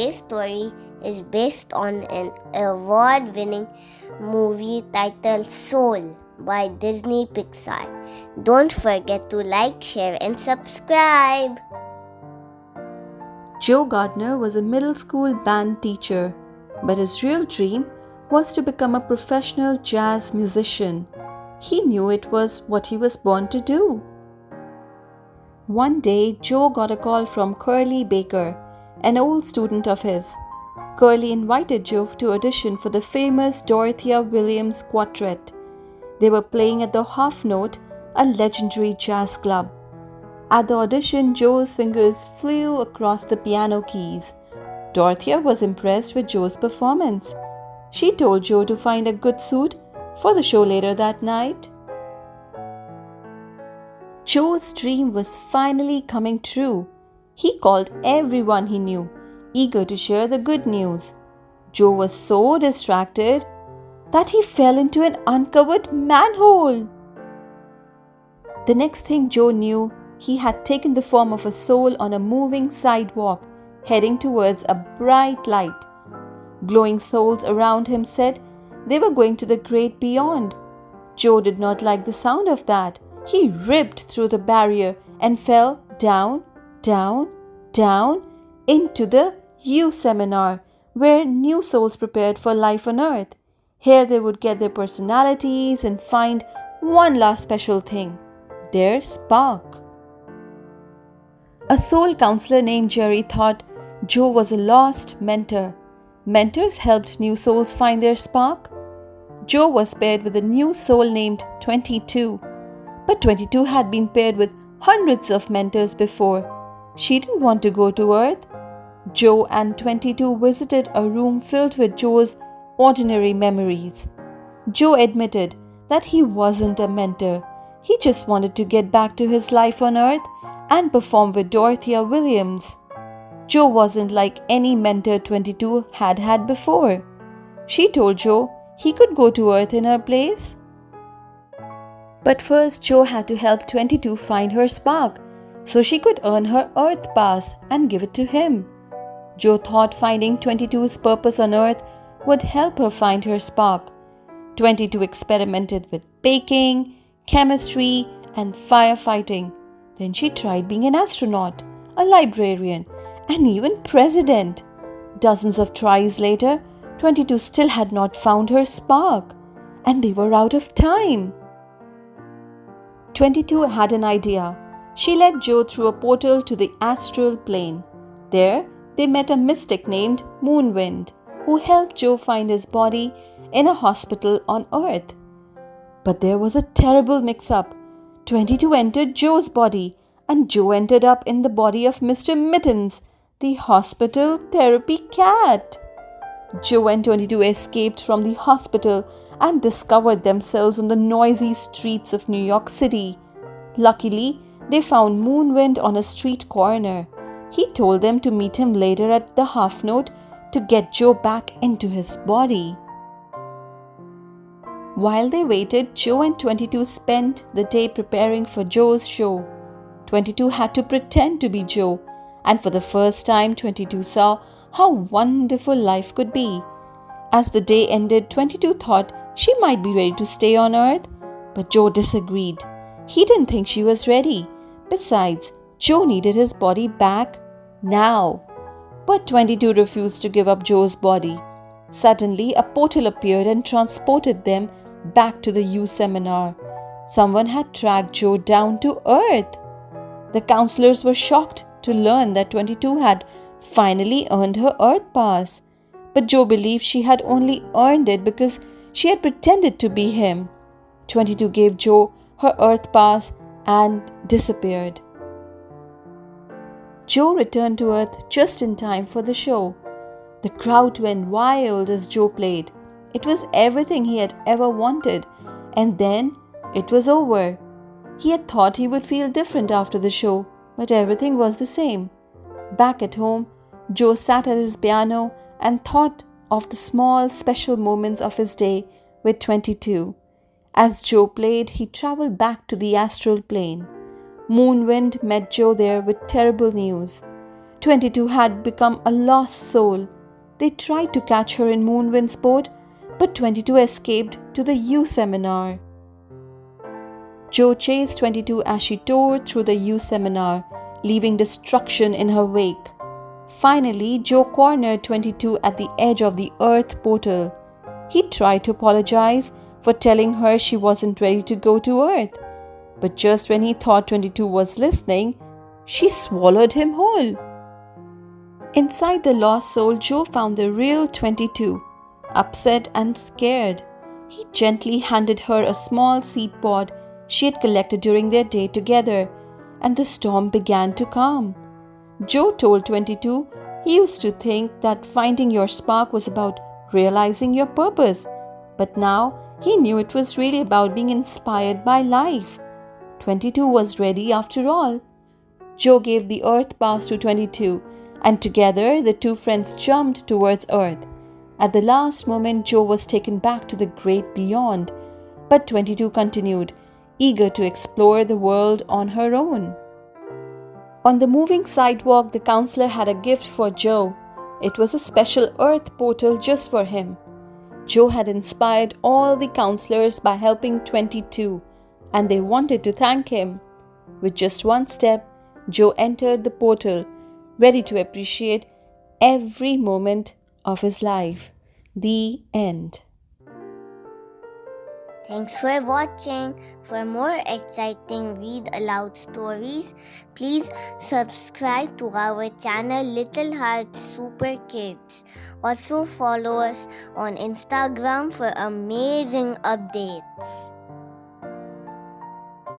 today's story is based on an award-winning movie titled Soul by Disney Pixar. Don't forget to like, share, and subscribe. Joe Gardner was a middle school band teacher, but his real dream was to become a professional jazz musician. He knew it was what he was born to do. One day, Joe got a call from Curly Baker, an old student of his. Curly invited Joe to audition for the famous Dorothea Williams Quartet. They were playing at the Half Note, a legendary jazz club. At the audition, Joe's fingers flew across the piano keys. Dorothea was impressed with Joe's performance. She told Joe to find a good suit for the show later that night. Joe's dream was finally coming true. He called everyone he knew, eager to share the good news. Joe was so distracted that he fell into an uncovered manhole. The next thing Joe knew, he had taken the form of a soul on a moving sidewalk, heading towards a bright light. Glowing souls around him said they were going to the great beyond. Joe did not like the sound of that. He ripped through the barrier and fell down into the U seminar, where new souls prepared for life on earth. Here they would get their personalities and find one last special thing: their spark. A soul counselor named Jerry thought Joe was a lost mentor. Mentors helped new souls find their spark. Joe was paired with a new soul named 22. But 22 had been paired with hundreds of mentors before. She didn't want to go to Earth. Joe and 22 visited a room filled with Joe's ordinary memories. Joe admitted that he wasn't a mentor. He just wanted to get back to his life on Earth and perform with Dorothea Williams. Joe wasn't like any mentor 22 had before. She told Joe he could go to Earth in her place. But first, Joe had to help 22 find her spark so she could earn her Earth pass and give it to him. Joe thought finding 22's purpose on Earth would help her find her spark. 22 experimented with baking, chemistry, and firefighting. Then she tried being an astronaut, a librarian, and even president. Dozens of tries later, 22 still had not found her spark, and they were out of time. 22 had an idea. She led Joe through a portal to the astral plane. There, they met a mystic named Moonwind, who helped Joe find his body in a hospital on Earth. But there was a terrible mix-up. 22 entered Joe's body, and Joe ended up in the body of Mr. Mittens, the hospital therapy cat. Joe and 22 escaped from the hospital and discovered themselves on the noisy streets of New York City. Luckily, they found Moonwind on a street corner. He told them to meet him later at the Half Note to get Joe back into his body. While they waited, Joe and 22 spent the day preparing for Joe's show. 22 had to pretend to be Joe, and for the first time, 22 saw how wonderful life could be. As the day ended, 22 thought she might be ready to stay on Earth, but Joe disagreed. He didn't think she was ready. Besides, Joe needed his body back now. But 22 refused to give up Joe's body. Suddenly, a portal appeared and transported them back to the U seminar. Someone had tracked Joe down to Earth. The counselors were shocked to learn that 22 had finally earned her Earth pass. But Joe believed she had only earned it because she had pretended to be him. 22 gave Joe her Earth pass and disappeared. Joe returned to Earth just in time for the show. The crowd went wild as Joe played. It was everything he had ever wanted, and then it was over. He had thought he would feel different after the show, but everything was the same. Back at home, Joe sat at his piano and thought of the small, special moments of his day with 22. As Joe played, he traveled back to the astral plane. Moonwind met Joe there with terrible news. 22 had become a lost soul. They tried to catch her in Moonwind's boat, but 22 escaped to the U seminar. Jo chased 22 as she tore through the U seminar, leaving destruction in her wake. Finally, Jo cornered 22 at the edge of the Earth portal. He tried to apologize for telling her she wasn't ready to go to Earth. But just when he thought 22 was listening, she swallowed him whole. Inside the lost soul, Jo found the real 22, upset and scared. He gently handed her a small seed pod she had collected during their day together, and the storm began to calm. Jo told 22 he used to think that finding your spark was about realizing your purpose, but now he knew it was really about being inspired by life. 22 was ready after all. Jo gave the Earth pass to 22, and together the two friends jumped towards Earth. At the last moment, Jo was taken back to the great beyond, but 22 continued, eager to explore the world on her own. On the moving sidewalk, the counselor had a gift for Jo. It was a special Earth portal just for him. Jo had inspired all the counselors by helping 22, and they wanted to thank him. With just one step, Jo entered the portal, ready to appreciate every moment of his life. The end. Thanks for watching. For more exciting read aloud stories, please subscribe to our channel Little Hearts Super Kids. Also follow us on Instagram for amazing updates.